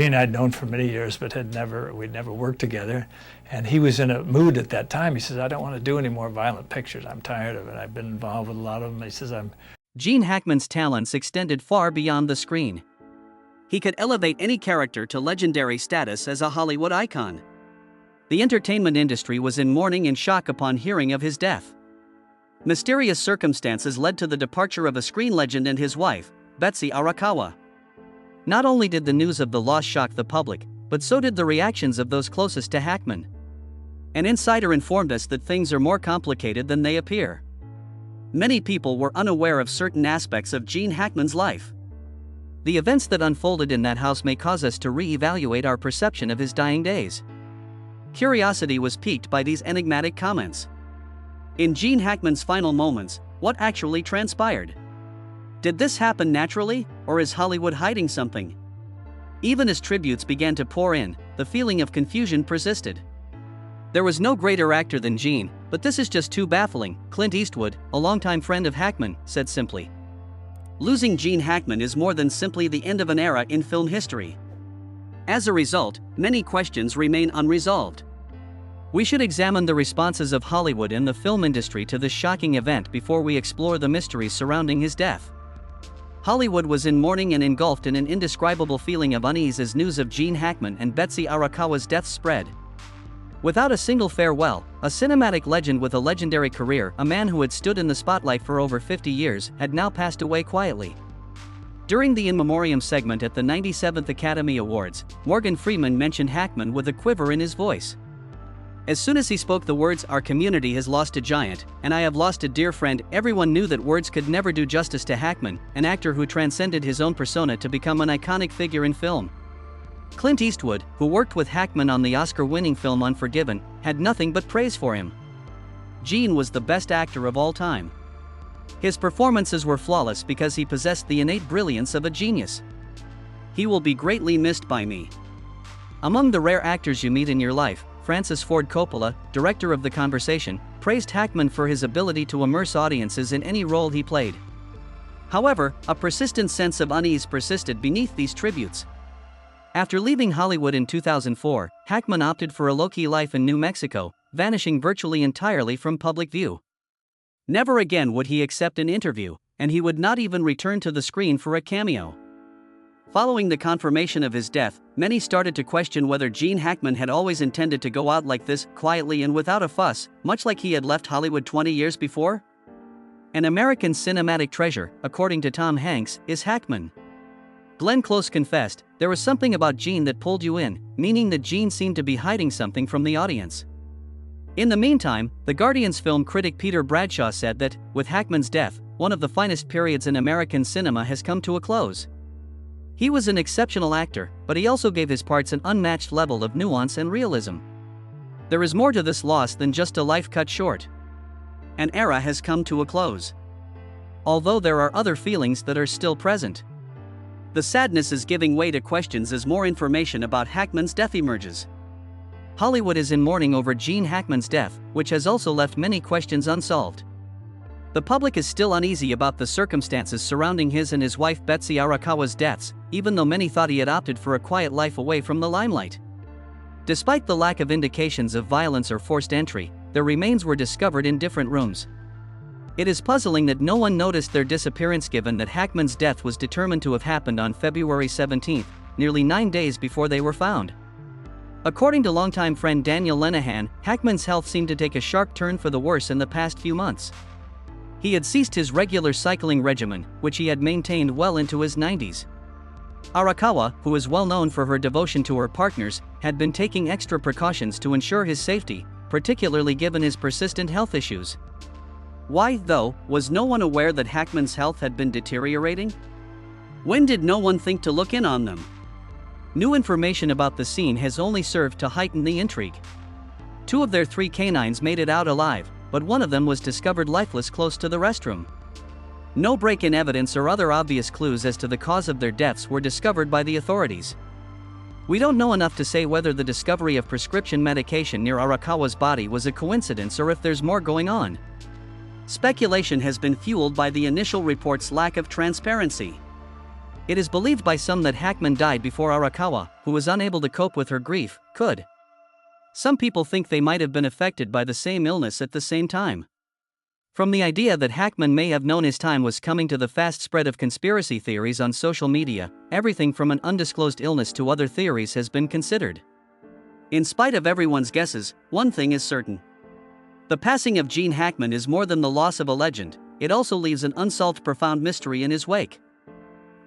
Gene I'd known for many years, but we'd never worked together. And he was in a mood at that time. He says, I don't want to do any more violent pictures. I'm tired of it. I've been involved with a lot of them. He says, Gene Hackman's talents extended far beyond the screen. He could elevate any character to legendary status as a Hollywood icon. The entertainment industry was in mourning and shock upon hearing of his death. Mysterious circumstances led to the departure of a screen legend and his wife, Betsy Arakawa. Not only did the news of the loss shock the public, but so did the reactions of those closest to Hackman. An insider informed us that things are more complicated than they appear. Many people were unaware of certain aspects of Gene Hackman's life. The events that unfolded in that house may cause us to re-evaluate our perception of his dying days. Curiosity was piqued by these enigmatic comments. In Gene Hackman's final moments, what actually transpired? Did this happen naturally, or is Hollywood hiding something? Even as tributes began to pour in, the feeling of confusion persisted. There was no greater actor than Gene, but this is just too baffling, Clint Eastwood, a longtime friend of Hackman, said simply. Losing Gene Hackman is more than simply the end of an era in film history. As a result, many questions remain unresolved. We should examine the responses of Hollywood and the film industry to this shocking event before we explore the mysteries surrounding his death. Hollywood was in mourning and engulfed in an indescribable feeling of unease as news of Gene Hackman and Betsy Arakawa's death spread. Without a single farewell, a cinematic legend with a legendary career, a man who had stood in the spotlight for over 50 years, had now passed away quietly. During the In Memoriam segment at the 97th Academy Awards, Morgan Freeman mentioned Hackman with a quiver in his voice. As soon as he spoke the words, "Our community has lost a giant, and I have lost a dear friend," everyone knew that words could never do justice to Hackman, an actor who transcended his own persona to become an iconic figure in film. Clint Eastwood, who worked with Hackman on the Oscar-winning film Unforgiven, had nothing but praise for him. Gene was the best actor of all time. His performances were flawless because he possessed the innate brilliance of a genius. He will be greatly missed by me. Among the rare actors you meet in your life, Francis Ford Coppola, director of The Conversation, praised Hackman for his ability to immerse audiences in any role he played. However, a persistent sense of unease persisted beneath these tributes. After leaving Hollywood in 2004, Hackman opted for a low-key life in New Mexico, vanishing virtually entirely from public view. Never again would he accept an interview, and he would not even return to the screen for a cameo. Following the confirmation of his death, many started to question whether Gene Hackman had always intended to go out like this, quietly and without a fuss, much like he had left Hollywood 20 years before. An American cinematic treasure, according to Tom Hanks, is Hackman. Glenn Close confessed, "There was something about Gene that pulled you in," meaning that Gene seemed to be hiding something from the audience. In the meantime, The Guardian's film critic Peter Bradshaw said that, with Hackman's death, one of the finest periods in American cinema has come to a close. He was an exceptional actor, but he also gave his parts an unmatched level of nuance and realism. There is more to this loss than just a life cut short. An era has come to a close. Although there are other feelings that are still present. The sadness is giving way to questions as more information about Hackman's death emerges. Hollywood is in mourning over Gene Hackman's death, which has also left many questions unsolved. The public is still uneasy about the circumstances surrounding his and his wife Betsy Arakawa's deaths, even though many thought he had opted for a quiet life away from the limelight. Despite the lack of indications of violence or forced entry, their remains were discovered in different rooms. It is puzzling that no one noticed their disappearance given that Hackman's death was determined to have happened on February 17, nearly 9 days before they were found. According to longtime friend Daniel Lenihan, Hackman's health seemed to take a sharp turn for the worse in the past few months. He had ceased his regular cycling regimen, which he had maintained well into his 90s. Arakawa, who is well known for her devotion to her partners, had been taking extra precautions to ensure his safety, particularly given his persistent health issues. Why, though, was no one aware that Hackman's health had been deteriorating? When did no one think to look in on them? New information about the scene has only served to heighten the intrigue. 2 of their 3 canines made it out alive, but one of them was discovered lifeless close to the restroom. No break-in evidence or other obvious clues as to the cause of their deaths were discovered by the authorities. We don't know enough to say whether the discovery of prescription medication near Arakawa's body was a coincidence or if there's more going on. Speculation has been fueled by the initial report's lack of transparency. It is believed by some that Hackman died before Arakawa, who was unable to cope with her grief, could. Some people think they might have been affected by the same illness at the same time. From the idea that Hackman may have known his time was coming to the fast spread of conspiracy theories on social media, everything from an undisclosed illness to other theories has been considered. In spite of everyone's guesses, one thing is certain. The passing of Gene Hackman is more than the loss of a legend, it also leaves an unsolved profound mystery in his wake.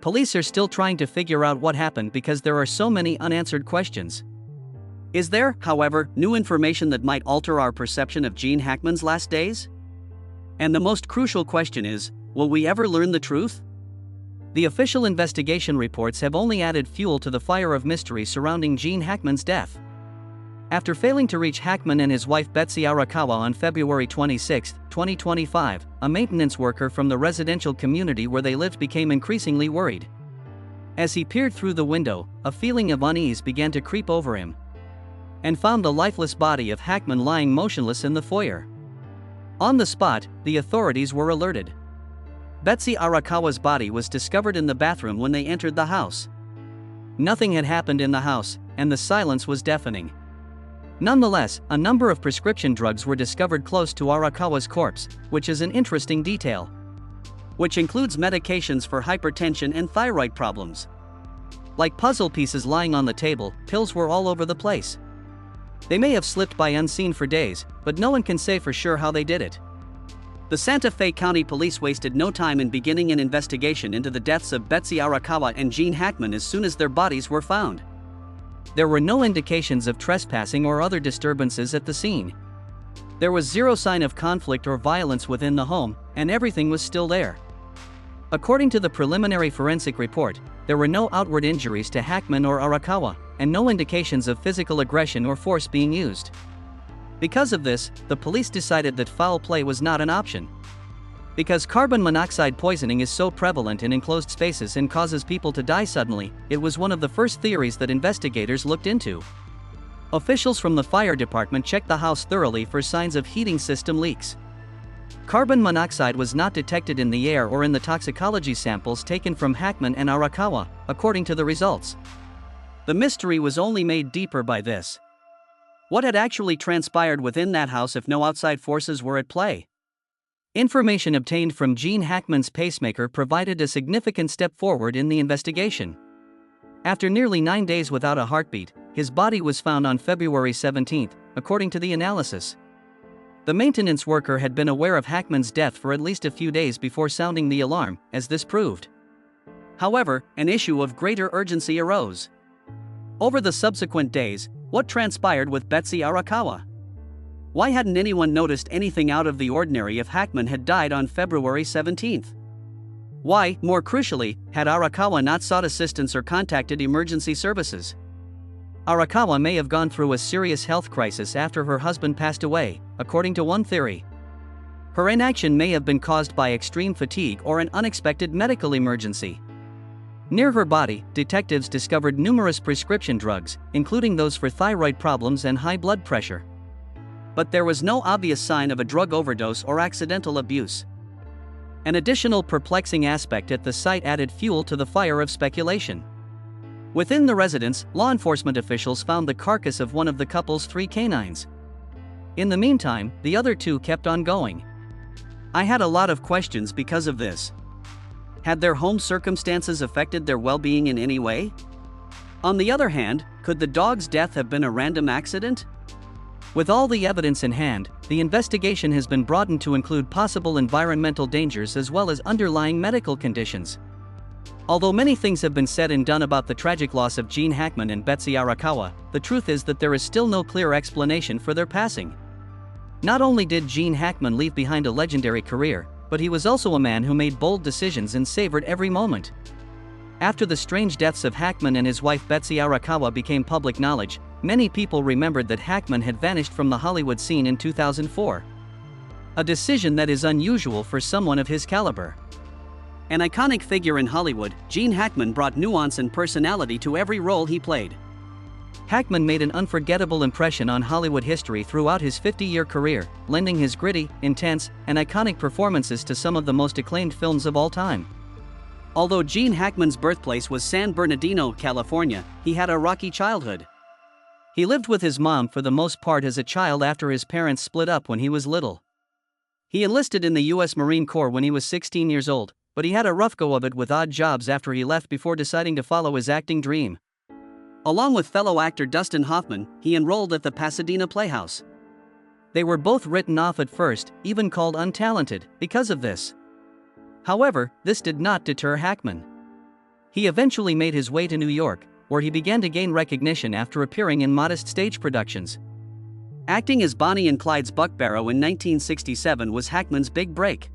Police are still trying to figure out what happened because there are so many unanswered questions. Is there, however, new information that might alter our perception of Gene Hackman's last days? And the most crucial question is, will we ever learn the truth? The official investigation reports have only added fuel to the fire of mystery surrounding Gene Hackman's death. After failing to reach Hackman and his wife Betsy Arakawa on February 26, 2025, a maintenance worker from the residential community where they lived became increasingly worried. As he peered through the window, a feeling of unease began to creep over him, and found the lifeless body of Hackman lying motionless in the foyer. On the spot, the authorities were alerted. Betsy Arakawa's body was discovered in the bathroom when they entered the house. Nothing had happened in the house, and the silence was deafening. Nonetheless, a number of prescription drugs were discovered close to Arakawa's corpse, which is an interesting detail. Which includes medications for hypertension and thyroid problems. Like puzzle pieces lying on the table, pills were all over the place. They may have slipped by unseen for days, but no one can say for sure how they did it. The Santa Fe County Police wasted no time in beginning an investigation into the deaths of Betsy Arakawa and Gene Hackman as soon as their bodies were found. There were no indications of trespassing or other disturbances at the scene. There was zero sign of conflict or violence within the home, and everything was still there. According to the preliminary forensic report, there were no outward injuries to Hackman or Arakawa, and no indications of physical aggression or force being used. Because of this, the police decided that foul play was not an option. Because carbon monoxide poisoning is so prevalent in enclosed spaces and causes people to die suddenly, it was one of the first theories that investigators looked into. Officials from the fire department checked the house thoroughly for signs of heating system leaks. Carbon monoxide was not detected in the air or in the toxicology samples taken from Hackman and Arakawa, according to the results. The mystery was only made deeper by this. What had actually transpired within that house if no outside forces were at play? Information obtained from Gene Hackman's pacemaker provided a significant step forward in the investigation. After nearly 9 days without a heartbeat, his body was found on February 17, according to the analysis. The maintenance worker had been aware of Hackman's death for at least a few days before sounding the alarm, as this proved. However, an issue of greater urgency arose. Over the subsequent days, what transpired with Betsy Arakawa? Why hadn't anyone noticed anything out of the ordinary if Hackman had died on February 17? Why, more crucially, had Arakawa not sought assistance or contacted emergency services? Arakawa may have gone through a serious health crisis after her husband passed away, according to one theory. Her inaction may have been caused by extreme fatigue or an unexpected medical emergency. Near her body, detectives discovered numerous prescription drugs, including those for thyroid problems and high blood pressure. But there was no obvious sign of a drug overdose or accidental abuse. An additional perplexing aspect at the site added fuel to the fire of speculation. Within the residence, law enforcement officials found the carcass of one of the couple's 3 canines. In the meantime, the other 2 kept on going. I had a lot of questions because of this. Had their home circumstances affected their well-being in any way? On the other hand, could the dog's death have been a random accident? With all the evidence in hand, the investigation has been broadened to include possible environmental dangers as well as underlying medical conditions. Although many things have been said and done about the tragic loss of Gene Hackman and Betsy Arakawa, the truth is that there is still no clear explanation for their passing. Not only did Gene Hackman leave behind a legendary career, but he was also a man who made bold decisions and savored every moment. After the strange deaths of Hackman and his wife Betsy Arakawa became public knowledge, many people remembered that Hackman had vanished from the Hollywood scene in 2004. A decision that is unusual for someone of his caliber. An iconic figure in Hollywood, Gene Hackman brought nuance and personality to every role he played. Hackman made an unforgettable impression on Hollywood history throughout his 50-year career, lending his gritty, intense, and iconic performances to some of the most acclaimed films of all time. Although Gene Hackman's birthplace was San Bernardino, California, he had a rocky childhood. He lived with his mom for the most part as a child after his parents split up when he was little. He enlisted in the U.S. Marine Corps when he was 16 years old, but he had a rough go of it with odd jobs after he left before deciding to follow his acting dream. Along with fellow actor Dustin Hoffman, he enrolled at the Pasadena Playhouse. They were both written off at first, even called untalented, because of this. However, this did not deter Hackman. He eventually made his way to New York, where he began to gain recognition after appearing in modest stage productions. Acting as Bonnie and Clyde's Buck Barrow in 1967 was Hackman's big break.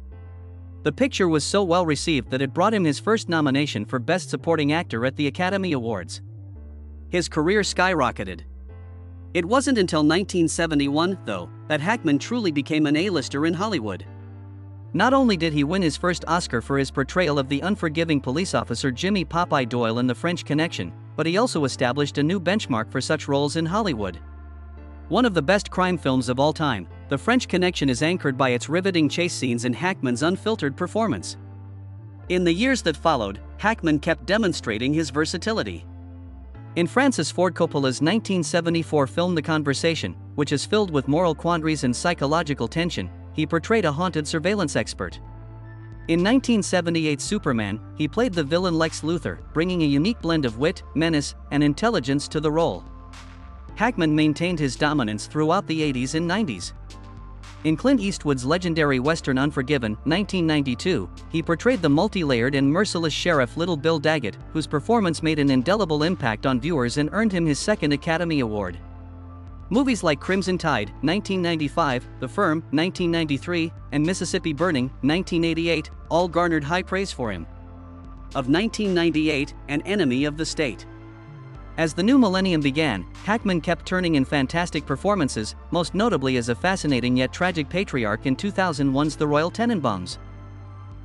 The picture was so well received that it brought him his first nomination for Best Supporting Actor at the Academy Awards. His career skyrocketed. It wasn't until 1971, though, that Hackman truly became an A-lister in Hollywood. Not only did he win his first Oscar for his portrayal of the unforgiving police officer Jimmy Popeye Doyle in The French Connection, but he also established a new benchmark for such roles in Hollywood. One of the best crime films of all time, The French Connection is anchored by its riveting chase scenes and Hackman's unfiltered performance. In the years that followed, Hackman kept demonstrating his versatility. In Francis Ford Coppola's 1974 film The Conversation, which is filled with moral quandaries and psychological tension, he portrayed a haunted surveillance expert. In 1978's Superman, he played the villain Lex Luthor, bringing a unique blend of wit, menace, and intelligence to the role. Hackman maintained his dominance throughout the 80s and 90s. In Clint Eastwood's legendary Western Unforgiven, 1992, he portrayed the multi-layered and merciless sheriff Little Bill Daggett, whose performance made an indelible impact on viewers and earned him his second Academy Award. Movies like Crimson Tide, 1995, The Firm, 1993, and Mississippi Burning, 1988, all garnered high praise for him. Of 1998, An Enemy of the State. As the new millennium began, Hackman kept turning in fantastic performances, most notably as a fascinating yet tragic patriarch in 2001's The Royal Tenenbaums.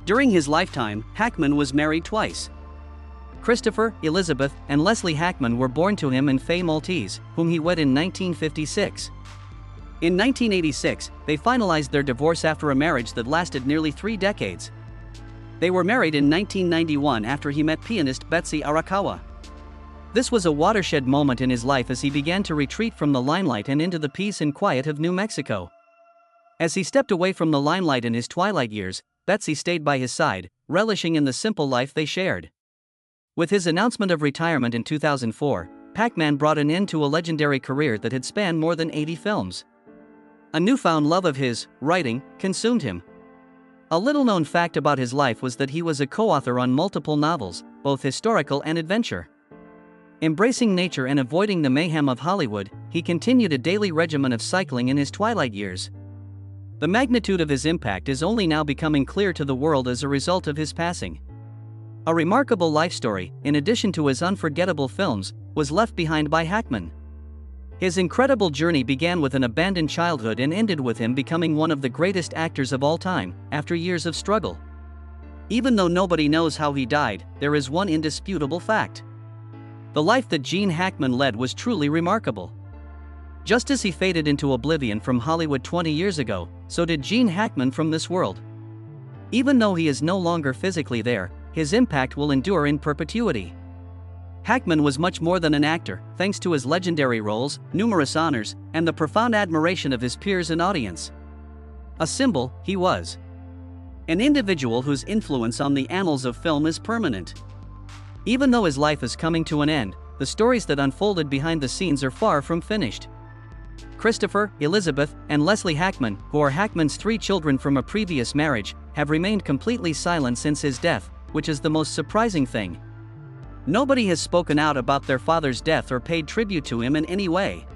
During his lifetime, Hackman was married twice. Christopher, Elizabeth, and Leslie Hackman were born to him and Faye Maltese, whom he wed in 1956. In 1986, they finalized their divorce after a marriage that lasted nearly 3 decades. They were married in 1991 after he met pianist Betsy Arakawa. This was a watershed moment in his life as he began to retreat from the limelight and into the peace and quiet of New Mexico. As he stepped away from the limelight in his twilight years, Betsy stayed by his side, relishing in the simple life they shared. With his announcement of retirement in 2004, Hackman brought an end to a legendary career that had spanned more than 80 films. A newfound love of his writing consumed him. A little-known fact about his life was that he was a co-author on multiple novels, both historical and adventure. Embracing nature and avoiding the mayhem of Hollywood, he continued a daily regimen of cycling in his twilight years. The magnitude of his impact is only now becoming clear to the world as a result of his passing. A remarkable life story, in addition to his unforgettable films, was left behind by Hackman. His incredible journey began with an abandoned childhood and ended with him becoming one of the greatest actors of all time, after years of struggle. Even though nobody knows how he died, there is one indisputable fact. The life that Gene Hackman led was truly remarkable. Just as he faded into oblivion from Hollywood 20 years ago, so did Gene Hackman from this world. Even though he is no longer physically there, his impact will endure in perpetuity. Hackman was much more than an actor, thanks to his legendary roles, numerous honors, and the profound admiration of his peers and audience. A symbol, he was. An individual whose influence on the annals of film is permanent. Even though his life is coming to an end, the stories that unfolded behind the scenes are far from finished. Christopher, Elizabeth, and Leslie Hackman, who are Hackman's 3 children from a previous marriage, have remained completely silent since his death, which is the most surprising thing. Nobody has spoken out about their father's death or paid tribute to him in any way.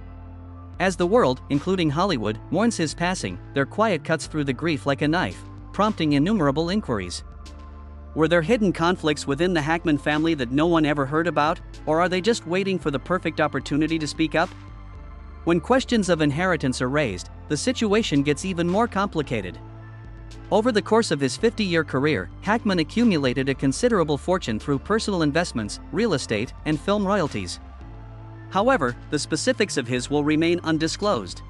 As the world, including Hollywood, mourns his passing, their quiet cuts through the grief like a knife, prompting innumerable inquiries. Were there hidden conflicts within the Hackman family that no one ever heard about, or are they just waiting for the perfect opportunity to speak up? When questions of inheritance are raised, the situation gets even more complicated. Over the course of his 50-year career, Hackman accumulated a considerable fortune through personal investments, real estate, and film royalties. However, the specifics of his will remain undisclosed.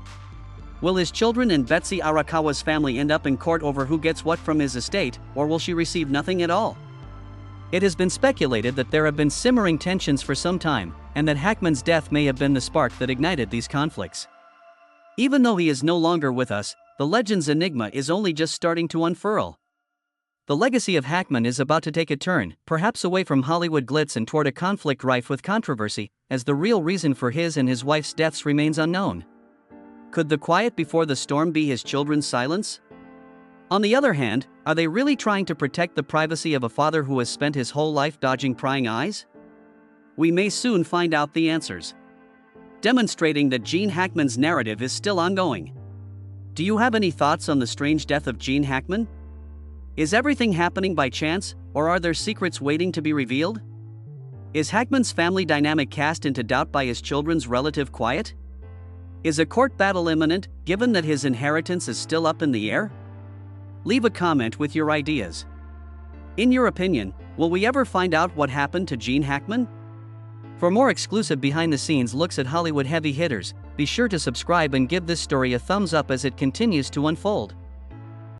Will his children and Betsy Arakawa's family end up in court over who gets what from his estate, or will she receive nothing at all? It has been speculated that there have been simmering tensions for some time, and that Hackman's death may have been the spark that ignited these conflicts. Even though he is no longer with us, the legend's enigma is only just starting to unfurl. The legacy of Hackman is about to take a turn, perhaps away from Hollywood glitz and toward a conflict rife with controversy, as the real reason for his and his wife's deaths remains unknown. Could the quiet before the storm be his children's silence? On the other hand, are they really trying to protect the privacy of a father who has spent his whole life dodging prying eyes? We may soon find out the answers, demonstrating that Gene Hackman's narrative is still ongoing. Do you have any thoughts on the strange death of Gene Hackman? Is everything happening by chance, or are there secrets waiting to be revealed? Is Hackman's family dynamic cast into doubt by his children's relative quiet? Is a court battle imminent, given that his inheritance is still up in the air? Leave a comment with your ideas. In your opinion, will we ever find out what happened to Gene Hackman? For more exclusive behind-the-scenes looks at Hollywood heavy hitters, be sure to subscribe and give this story a thumbs up as it continues to unfold.